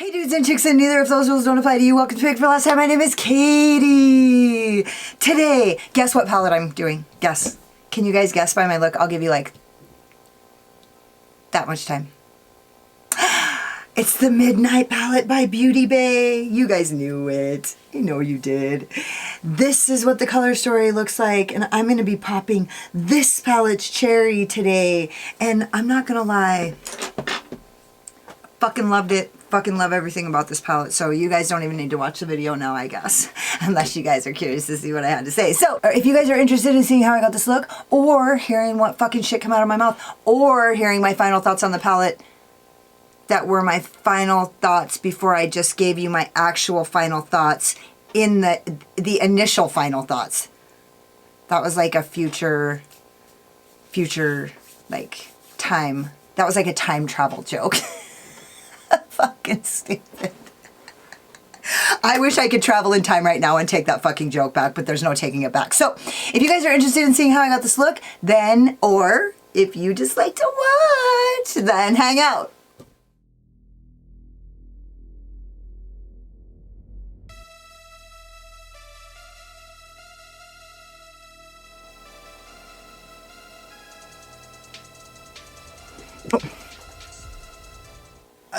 Hey dudes and chicks, and neither of those rules don't apply to you. Welcome to Pick for Last Time. My name is Katie. Today, guess what palette I'm doing? Guess. Can you guys guess by my look? I'll give you like that much time. It's the Midnight palette by Beauty Bay. You guys knew it. You know you did. This is what the color story looks like, and I'm going to be popping this palette's cherry today. And I'm not going to lie, fucking loved it. Fucking love everything about this palette, so you guys don't even need to watch the video now, I guess, unless you guys are curious to see what I had to say. So if you guys are interested in seeing how I got this look, or hearing what fucking shit come out of my mouth, or hearing my final thoughts on the palette that were my final thoughts before I just gave you my actual final thoughts in the initial final thoughts, that was like a future like time, that was like a time travel joke. Fucking stupid. I wish I could travel in time right now and take that fucking joke back, but there's no taking it back. So if you guys are interested in seeing how I got this look, then, or if you just like to watch, then hang out.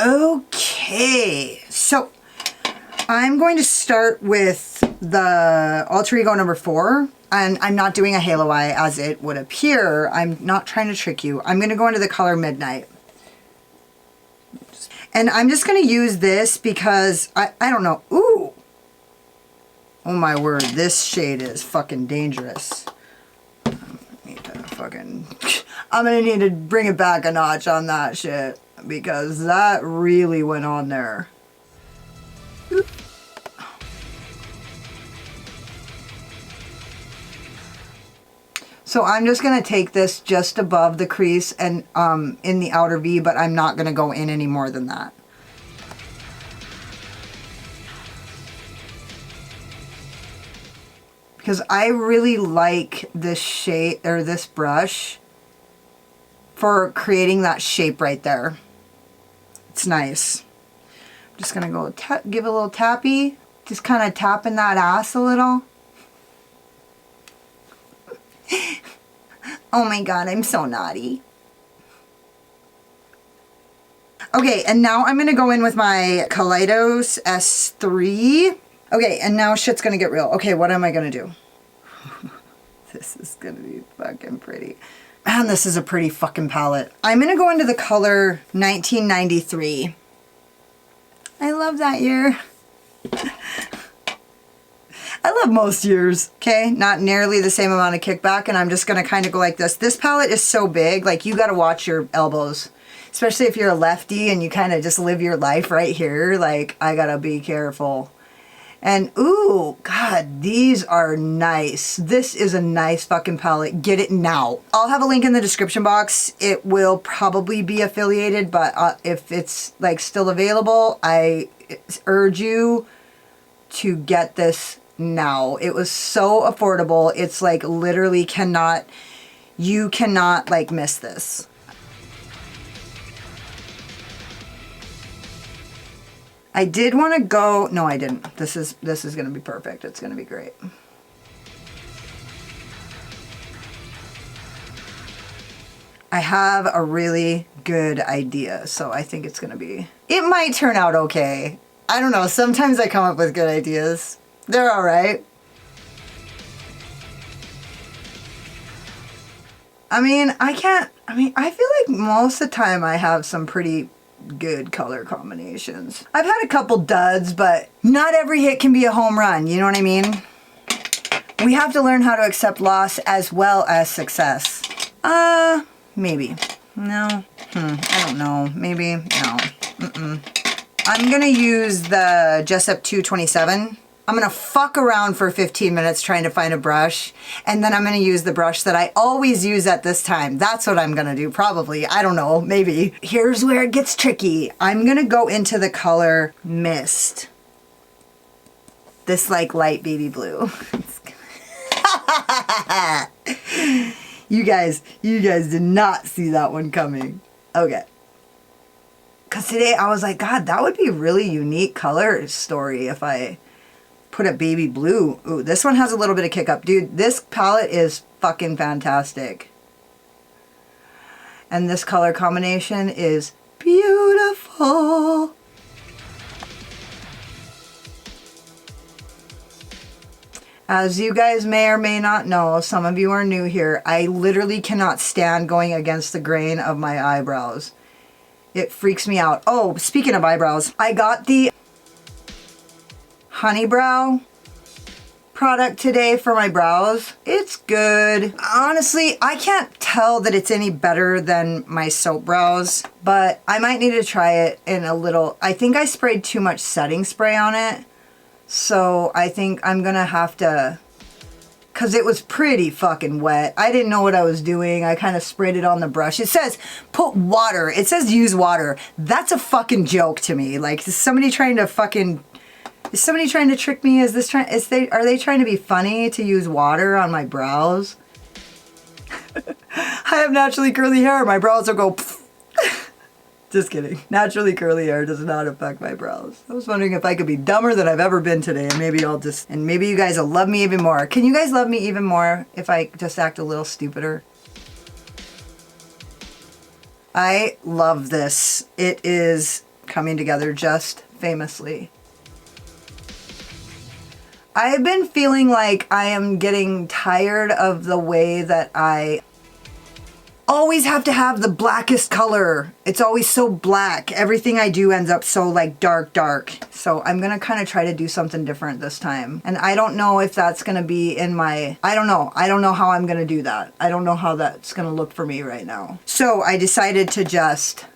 Okay, so I'm going to start with the Alter Ego number 4, and I'm not doing a halo eye as it would appear. I'm not trying to trick you. I'm going to go into the color Midnight. And I'm just going to use this because, I don't know. Ooh! Oh my word, this shade is fucking dangerous. I'm going to need to bring it back a notch on that shit, because that really went on there. So I'm just going to take this just above the crease and in the outer V, but I'm not going to go in any more than that. Because I really like this shade, or this brush, for creating that shape right there. It's nice. I'm just gonna go give a little tappy, just kind of tapping that ass a little. Oh my god, I'm so naughty. Okay, and now I'm gonna go in with my Kaleidos S3. Okay, and now shit's gonna get real. Okay, what am I gonna do? This is gonna be fucking pretty. Man, this is a pretty fucking palette. I'm gonna go into the color 1993. I love that year. I love most years, okay? Not nearly the same amount of kickback, and I'm just gonna kind of go like this. This palette is so big, like you gotta watch your elbows. Especially if you're a lefty and you kind of just live your life right here, like I gotta be careful. And ooh, God, these are nice. This is a nice fucking palette. Get it now. I'll have a link in the description box. It will probably be affiliated, but if it's like still available, I urge you to get this now. It was so affordable. It's like literally you cannot like miss this. I did want to go, no I didn't. This is going to be perfect. It's going to be great. I have a really good idea, so I think it's going to be, it might turn out okay. I don't know, sometimes I come up with good ideas. They're alright. I mean, I feel like most of the time I have some pretty good color combinations. I've had a couple duds, but not every hit can be a home run, you know what I mean? We have to learn how to accept loss as well as success. Maybe. No. I don't know. Maybe. No. I'm gonna use the Jessup 227. I'm gonna fuck around for 15 minutes trying to find a brush, and then I'm gonna use the brush that I always use at this time. That's what I'm gonna do, probably. I don't know, maybe. Here's where it gets tricky. I'm gonna go into the color Mist. This like light baby blue. You guys did not see that one coming. Okay. Because today I was like, God, that would be a really unique color story if I put a baby blue. Ooh, this one has a little bit of kick up. Dude, this palette is fucking fantastic. And this color combination is beautiful. As you guys may or may not know, some of you are new here, I literally cannot stand going against the grain of my eyebrows. It freaks me out. Oh, speaking of eyebrows, I got the Honeybrow product today for my brows. It's good. Honestly, I can't tell that it's any better than my soap brows, but I might need to try it in a little. I think I sprayed too much setting spray on it, so I think I'm gonna have to, because it was pretty fucking wet. I didn't know what I was doing. I kind of sprayed it on the brush. It says put water. It says use water. That's a fucking joke to me. Like, is somebody trying to fucking, is somebody trying to trick me? Is this trying, are they trying to be funny to use water on my brows? I have naturally curly hair. My brows will go pfft. Just kidding. Naturally curly hair does not affect my brows. I was wondering if I could be dumber than I've ever been today, and maybe I'll just, and maybe you guys will love me even more. Can you guys love me even more if I just act a little stupider? I love this. It is coming together just famously. I have been feeling like I am getting tired of the way that I always have to have the blackest color. It's always so black. Everything I do ends up so like dark. So I'm gonna kind of try to do something different this time. And I don't know if that's gonna be in my, I don't know. I don't know how I'm gonna do that. I don't know how that's gonna look for me right now. So I decided to just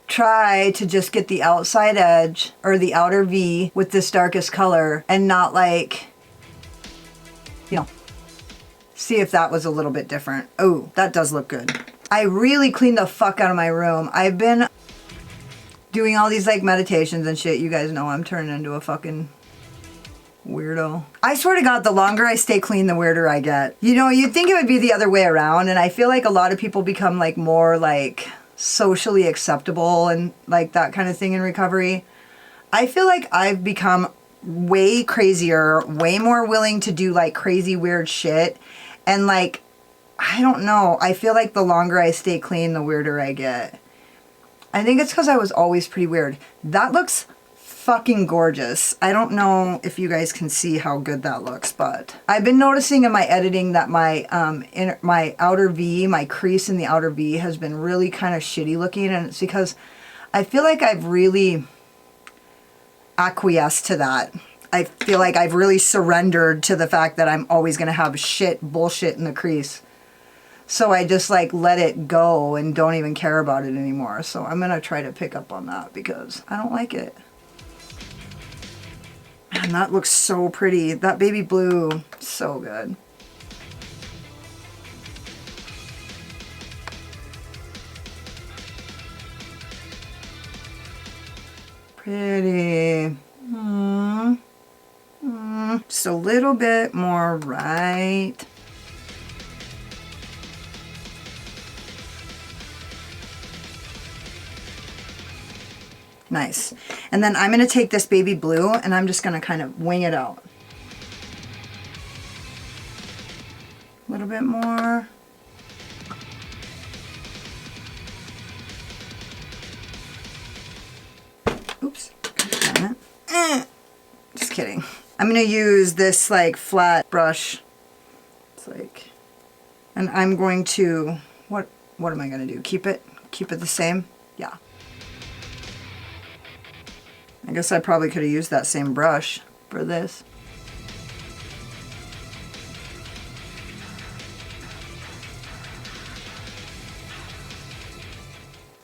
try to just get the outside edge or the outer V with this darkest color and not like, you know, see if that was a little bit different. Oh, that does look good. I really cleaned the fuck out of my room. I've been doing all these like meditations and shit. You guys know I'm turning into a fucking weirdo. I swear to God, the longer I stay clean, the weirder I get. You know, you'd think it would be the other way around, and I feel like a lot of people become like more like socially acceptable and like that kind of thing in recovery. I feel like I've become way crazier, way more willing to do like crazy weird shit. And like, I don't know, I feel like the longer I stay clean, the weirder I get. I think it's because I was always pretty weird. That looks fucking gorgeous. I don't know if you guys can see how good that looks, but I've been noticing in my editing that my my outer V, my crease in the outer V has been really kind of shitty looking, and it's because I feel like I've really acquiesced to that. I feel like I've really surrendered to the fact that I'm always going to have bullshit in the crease. So I just like let it go and don't even care about it anymore. So I'm going to try to pick up on that because I don't like it. Man, that looks so pretty. That baby blue, so good. Pretty. Just a little bit more right. Nice. And then I'm going to take this baby blue and I'm just going to kind of wing it out. A little bit more. Oops. Just kidding. I'm going to use this like flat brush. It's like, and I'm going to, what am I going to do? Keep it the same? Yeah. I guess I probably could have used that same brush for this.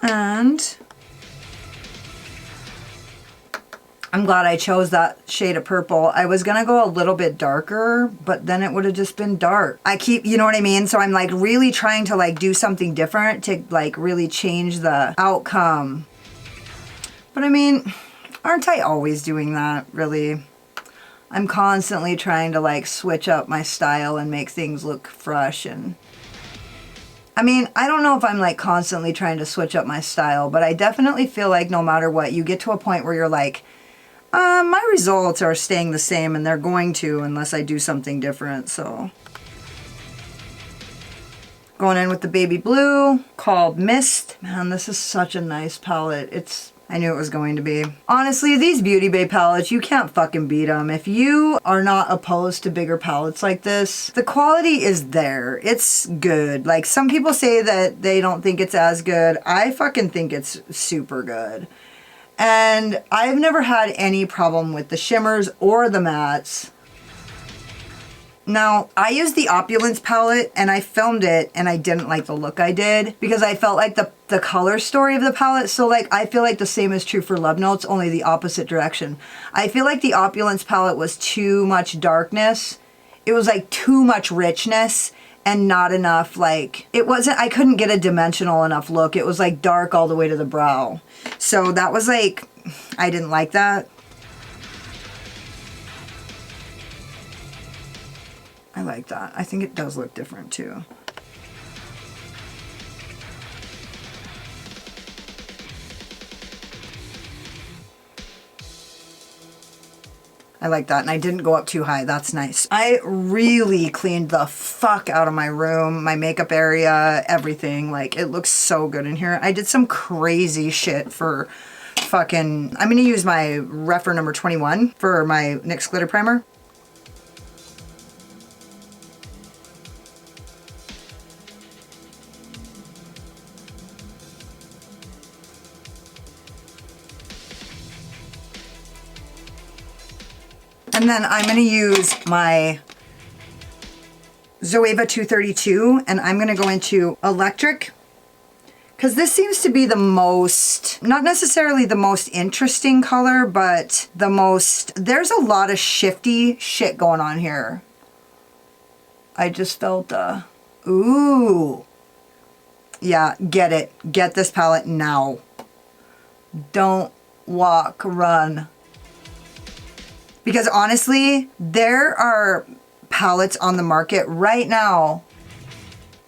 And I'm glad I chose that shade of purple. I was gonna go a little bit darker, but then it would have just been dark. You know what I mean? So I'm like really trying to like do something different to like really change the outcome. But I mean, aren't I always doing that, really? I'm constantly trying to like switch up my style and make things look fresh, and I mean, I don't know if I'm like constantly trying to switch up my style, but I definitely feel like no matter what, you get to a point where you're like, my results are staying the same, and they're going to unless I do something different, so. Going in with the baby blue called Mist. Man, this is such a nice palette. I knew it was going to be. Honestly, these Beauty Bay palettes, you can't fucking beat them. If you are not opposed to bigger palettes like this, the quality is there. It's good. Like, some people say that they don't think it's as good. I fucking think it's super good. And I've never had any problem with the shimmers or the mattes. Now, I used the Opulence palette and I filmed it and I didn't like the look I did because I felt like the color story of the palette. So like, I feel like the same is true for Love Notes, only the opposite direction. I feel like the Opulence palette was too much darkness. It was like too much richness and not enough, like, I couldn't get a dimensional enough look. It was like dark all the way to the brow. So that was like, I didn't like that. I like that. I think it does look different too. I like that, and I didn't go up too high. That's nice. I really cleaned the fuck out of my room, my makeup area, everything. Like, it looks so good in here. I did some crazy shit for fucking... I'm gonna use my Rephr number 21 for my NYX glitter primer. And then I'm going to use my Zoeva 232, and I'm going to go into Electric, because this seems to be the most, not necessarily the most interesting color, but the most, there's a lot of shifty shit going on here. I just felt, ooh. Yeah, get it. Get this palette now. Don't walk, run. Because honestly, there are palettes on the market right now,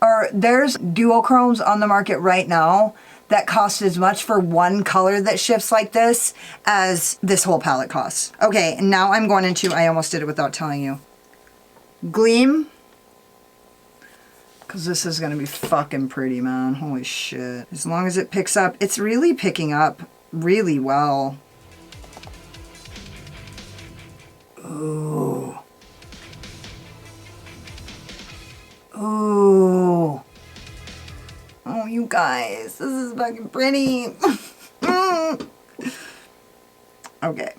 or there's duochromes on the market right now that cost as much for one color that shifts like this as this whole palette costs. Okay, and now I'm going into, I almost did it without telling you, Gleam. Because this is going to be fucking pretty, man. Holy shit. As long as it picks up, it's really picking up really well. Ooh. Ooh. Oh, you guys, this is fucking pretty. Okay.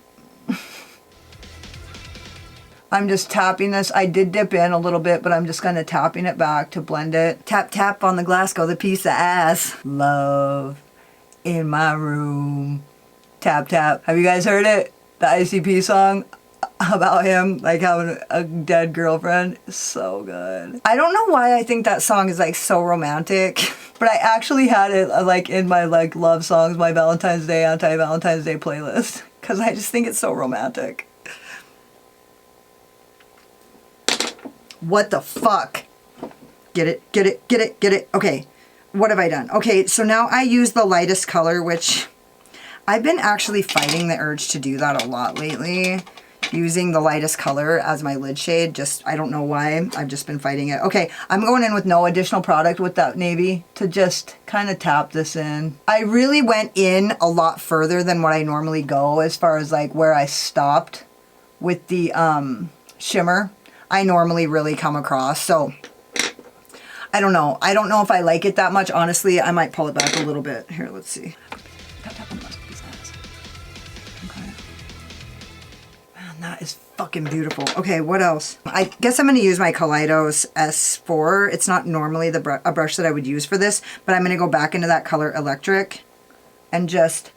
I'm just tapping this. I did dip in a little bit, but I'm just kind of tapping it back to blend it. Tap, tap on the glass, go the piece of ass. Love in my room. Tap, tap. Have you guys heard it? The ICP song? About him like having a dead girlfriend. So good. I don't know why I think that song is like so romantic, but I actually had it like in my like love songs, my Valentine's Day, anti-Valentine's Day playlist, because I just think it's so romantic. What the fuck? Get it, get it, get it, get it. Okay, what have I done? Okay, so now I use the lightest color, which I've been actually fighting the urge to do that a lot lately. Using the lightest color as my lid shade. Just, I don't know why. I've just been fighting it. Okay, I'm going in with no additional product with that navy to just kind of tap this in. I really went in a lot further than what I normally go as far as like where I stopped with the shimmer. I normally really come across, so I don't know. I don't know if I like it that much. Honestly, I might pull it back a little bit. Here, let's see. That is fucking beautiful. Okay, what else? I guess I'm going to use my Kaleidos S4. It's not normally a brush that I would use for this, but I'm going to go back into that color Electric and just...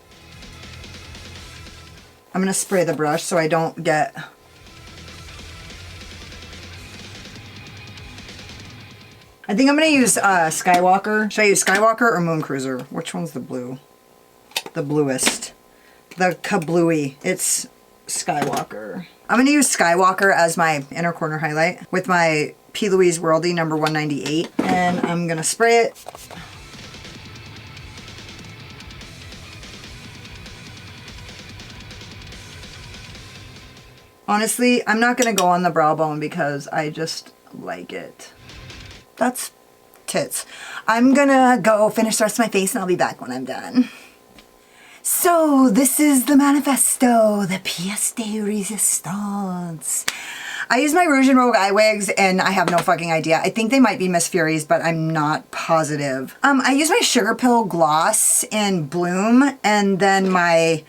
I'm going to spray the brush so I don't get... I think I'm going to use Skywalker. Should I use Skywalker or Moon Cruiser? Which one's the blue? The bluest. The kablooey. It's... Skywalker. I'm going to use Skywalker as my inner corner highlight with my P. Louise Worldy number 198. And I'm gonna spray it. Honestly, I'm not gonna go on the brow bone because I just like it. That's tits. I'm gonna go finish the rest of my face and I'll be back when I'm done. So this is the manifesto, the pièce de résistance. I use my Rouge and Rogue eye wigs and I have no fucking idea. I think they might be Miss Fury's, but I'm not positive. I use my Sugar Pill gloss in Bloom and then my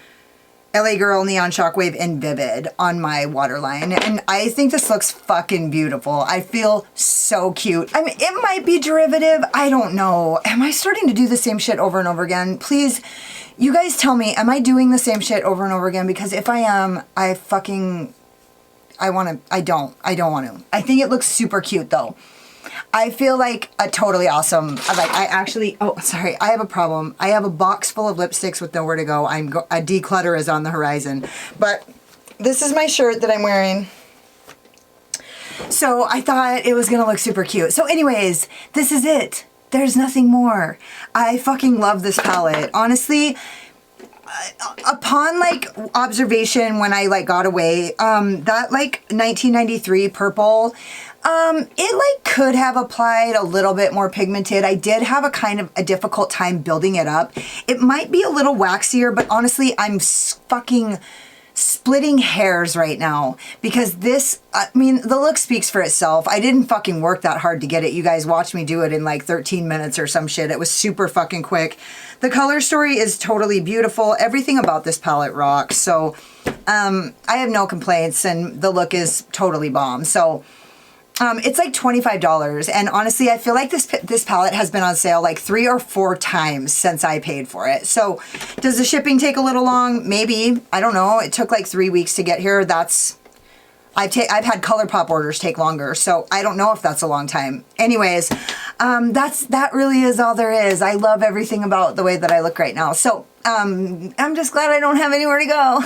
LA Girl Neon Shockwave in Vivid on my waterline. And I think this looks fucking beautiful. I feel so cute. I mean, it might be derivative. I don't know. Am I starting to do the same shit over and over again? Please, you guys tell me, am I doing the same shit over and over again? Because if I am, I don't want to. I think it looks super cute though. I feel like a totally awesome, oh, sorry, I have a problem. I have a box full of lipsticks with nowhere to go. A declutter is on the horizon. But this is my shirt that I'm wearing. So I thought it was going to look super cute. So anyways, this is it. There's nothing more. I fucking love this palette. Honestly, upon like observation when I like got away, that like 1993 purple, it like could have applied a little bit more pigmented. I did have a kind of a difficult time building it up. It might be a little waxier, but honestly, I'm fucking splitting hairs right now because this, I mean, the look speaks for itself. I didn't fucking work that hard to get it. You guys watched me do it in like 13 minutes or some shit. It was super fucking quick. The color story is totally beautiful. Everything about this palette rocks. So, I have no complaints and the look is totally bomb. So, it's like $25, and honestly, I feel like this palette has been on sale like 3 or 4 times since I paid for it. So, does the shipping take a little long? Maybe. I don't know. It took like 3 weeks to get here. I've had ColourPop orders take longer, so I don't know if that's a long time. Anyways, that really is all there is. I love everything about the way that I look right now. So, I'm just glad I don't have anywhere to go.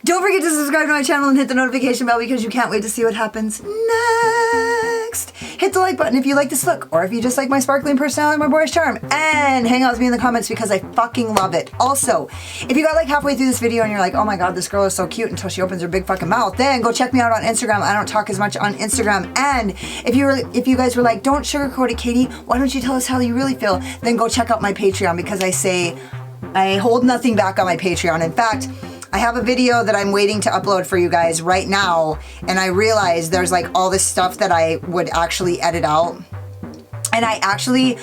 Don't forget to subscribe to my channel and hit the notification bell because you can't wait to see what happens next. Hit the like button if you like this look, or if you just like my sparkling personality, my boyish charm, and hang out with me in the comments because I fucking love it. Also, if you got like halfway through this video and you're like, oh my god, this girl is so cute until she opens her big fucking mouth, then go check me out on Instagram. I don't talk as much on Instagram. And if you guys were like, don't sugarcoat it, Katie, why don't you tell us how you really feel? Then go check out my Patreon because I hold nothing back on my Patreon. In fact, I have a video that I'm waiting to upload for you guys right now, and I realized there's like all this stuff that I would actually edit out. And I actually,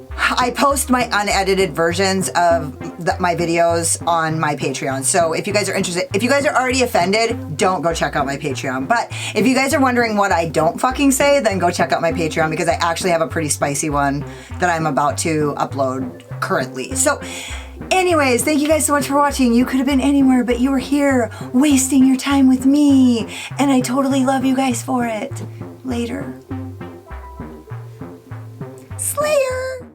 I post my unedited versions of my videos on my Patreon. So if you guys are interested, if you guys are already offended, don't go check out my Patreon. But if you guys are wondering what I don't fucking say, then go check out my Patreon because I actually have a pretty spicy one that I'm about to upload currently. So anyways, thank you guys so much for watching. You could have been anywhere, but you were here wasting your time with me. And I totally love you guys for it. Later. Slayer!